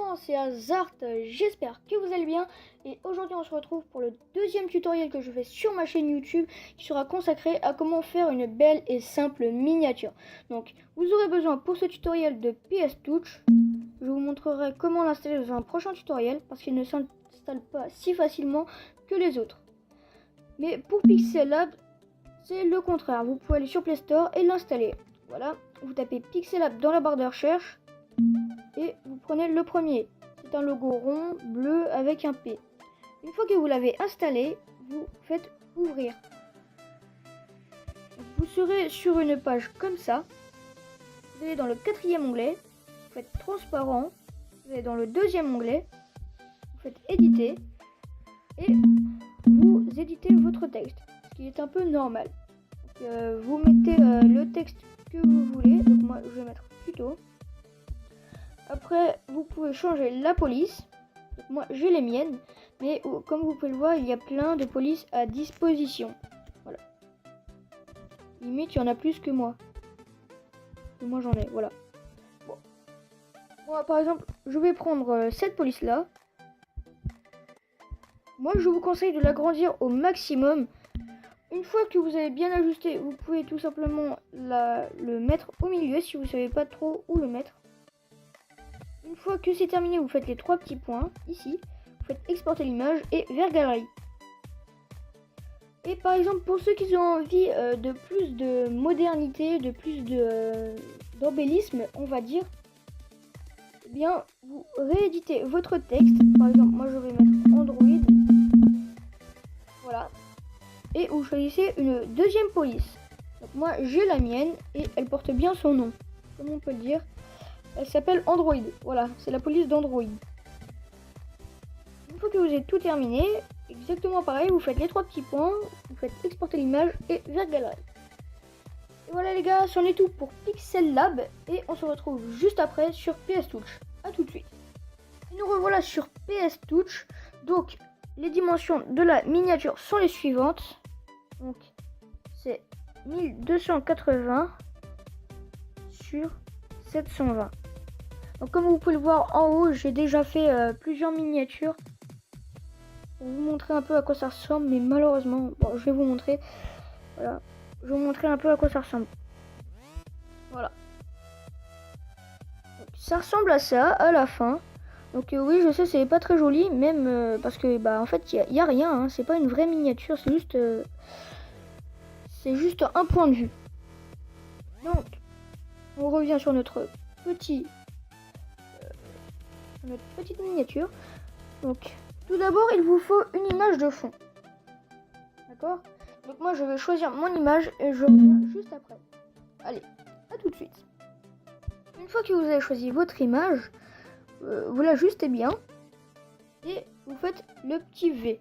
gens, c'est Hazard, j'espère que vous allez bien et aujourd'hui on se retrouve pour le deuxième tutoriel que je fais sur ma chaîne YouTube qui sera consacré à comment faire une belle et simple miniature. Donc vous aurez besoin pour ce tutoriel de PS Touch. Je vous montrerai comment l'installer dans un prochain tutoriel parce qu'il ne s'installe pas si facilement que les autres. Mais pour Pixel Lab, c'est le contraire, vous pouvez aller sur Play Store et l'installer. Voilà, vous tapez Pixel Lab dans la barre de recherche. Et vous prenez le premier. C'est un logo rond, bleu avec un P. Une fois que vous l'avez installé, vous faites ouvrir. Vous serez sur une page comme ça. Vous allez dans le quatrième onglet. Vous faites transparent. Vous allez dans le deuxième onglet. Vous faites éditer. Et vous éditez votre texte. Ce qui est un peu normal. Donc, vous mettez le texte que vous voulez. Donc moi je vais mettre tuto. Après, vous pouvez changer la police. Donc, moi, j'ai les miennes. Mais comme vous pouvez le voir, il y a plein de polices à disposition. Voilà. Limite, il y en a plus que moi. Et moi, j'en ai. Voilà. Bon. Moi, par exemple, je vais prendre cette police-là. Moi, je vous conseille de l'agrandir au maximum. Une fois que vous avez bien ajusté, vous pouvez tout simplement le mettre au milieu si vous ne savez pas trop où le mettre. Une fois que c'est terminé, vous faites les trois petits points ici, vous faites exporter l'image et vers galerie. Et par exemple, pour ceux qui ont envie de plus de modernité, de plus d'embellisme, on va dire, eh bien, vous rééditez votre texte. Par exemple, moi je vais mettre Android. Voilà. Et vous choisissez une deuxième police. Donc moi j'ai la mienne et elle porte bien son nom, comme on peut le dire. Elle s'appelle Android. Voilà, c'est la police d'Android. Une fois que vous avez tout terminé, exactement pareil, vous faites les trois petits points, vous faites exporter l'image et vers galerie. Et voilà les gars, c'en est tout pour Pixel Lab et on se retrouve juste après sur PS Touch. A tout de suite. Et nous revoilà sur PS Touch. Donc les dimensions de la miniature sont les suivantes. Donc c'est 1280 sur 720. Donc comme vous pouvez le voir en haut, j'ai déjà fait plusieurs miniatures pour vous montrer un peu à quoi ça ressemble, mais malheureusement, bon, je vais vous montrer. Voilà, je vais vous montrer un peu à quoi ça ressemble. Voilà. Donc, ça ressemble à ça à la fin. Donc oui, je sais, c'est pas très joli, même parce que en fait, il y a rien. Hein, c'est pas une vraie miniature, c'est juste un point de vue. Donc, on revient sur notre petite miniature. Donc tout d'abord il vous faut une image de fond, d'accord? Donc moi je vais choisir mon image et je reviens juste après. Allez, à tout de suite. Une fois que vous avez choisi votre image, vous l'ajustez bien et vous faites le petit V.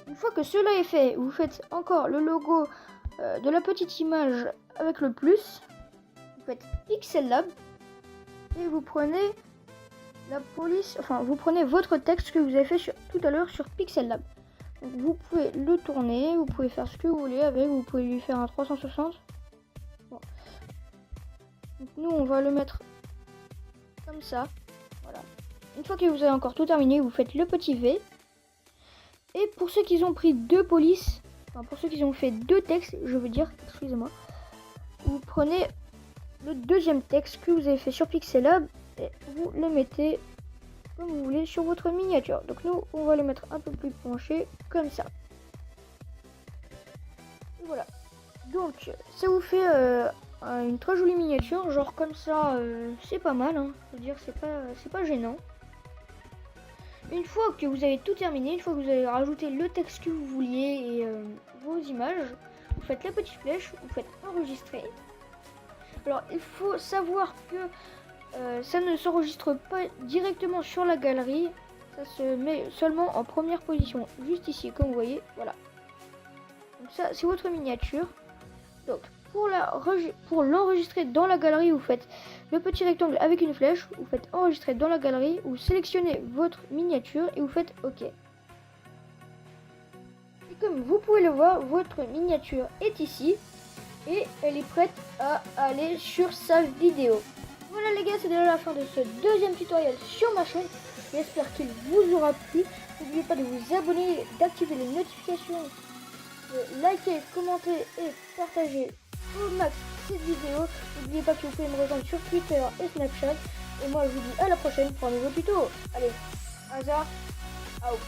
Une fois que cela est fait, vous faites encore le logo de la petite image avec le plus. Vous faites Pixel Lab et vous prenez la police, vous prenez votre texte que vous avez fait tout à l'heure sur Pixel Lab. Donc vous pouvez le tourner, vous pouvez faire ce que vous voulez avec, vous pouvez lui faire un 360. Bon. Donc nous on va le mettre comme ça. Voilà. Une fois que vous avez encore tout terminé, vous faites le petit V. Et pour ceux qui ont pris deux polices, pour ceux qui ont fait deux textes, je veux dire, excusez-moi, vous prenez le deuxième texte que vous avez fait sur Pixel Lab et vous le mettez comme vous voulez sur votre miniature. Donc nous on va le mettre un peu plus penché comme ça. Et voilà. Donc ça vous fait une très jolie miniature, genre comme ça, c'est pas mal. Hein. Je veux dire, c'est pas gênant. Une fois que vous avez tout terminé, une fois que vous avez rajouté le texte que vous vouliez et vos images, vous faites la petite flèche, vous faites enregistrer. Alors il faut savoir que ça ne s'enregistre pas directement sur la galerie, ça se met seulement en première position, juste ici comme vous voyez, voilà. Donc ça c'est votre miniature. Donc pour l'enregistrer dans la galerie, vous faites le petit rectangle avec une flèche, vous faites enregistrer dans la galerie, vous sélectionnez votre miniature et vous faites OK. Et comme vous pouvez le voir, votre miniature est ici et elle est prête à aller sur sa vidéo. Voilà les gars, c'est déjà la fin de ce deuxième tutoriel sur ma chaîne. J'espère qu'il vous aura plu. N'oubliez pas de vous abonner, d'activer les notifications, de liker, commenter et partager au max cette vidéo. N'oubliez pas que vous pouvez me rejoindre sur Twitter et Snapchat. Et moi je vous dis à la prochaine pour un nouveau tuto. Allez, hasard, out.